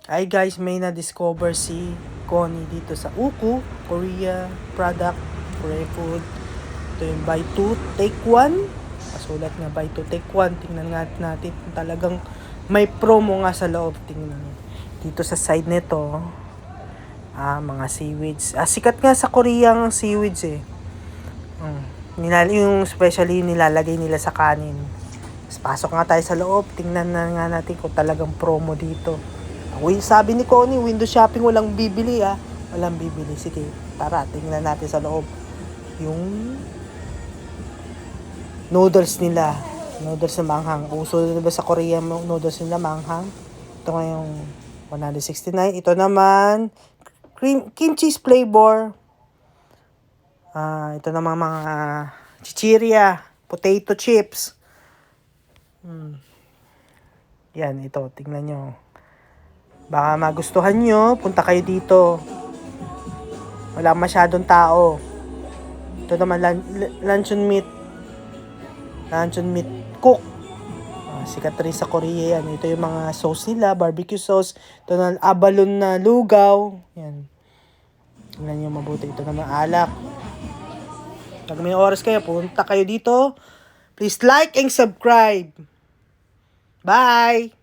Hi guys, may na-discover si Connie dito sa Uku, Korea product, Korean food. Ito yung buy 2, take 1. Pasulat nga buy 2, take 1. Tingnan nga natin kung talagang may promo nga sa loob. Tingnan dito sa side nito. Mga seaweeds. Sikat nga sa Korea ang seaweeds eh. Yung especially nilalagay nila sa kanin. Pasok nga tayo sa loob. Tingnan na nga natin kung talagang promo dito. Sabi ni Connie, window shopping walang bibili Walang bibili. Sige, tara, tingnan natin sa loob. Yung noodles nila. Noodles na manghang. Uso na ba sa Korea noodles nila manghang? Ito nga yung 169. Ito naman, cream cheese flavor. Ito naman mga chichirya, potato chips. Yan, ito. Tingnan nyo. Baka magustuhan nyo, punta kayo dito. Wala masyadong tao. Ito naman, luncheon meat. Luncheon meat cook. Sikat rin sa Korea yan. Ito yung mga sauce nila, barbecue sauce. Ito na abalon na lugaw. Yan. Tingnan nyo mabuti. Ito naman alak. Pag may oras kayo, punta kayo dito. Please like and subscribe. Bye!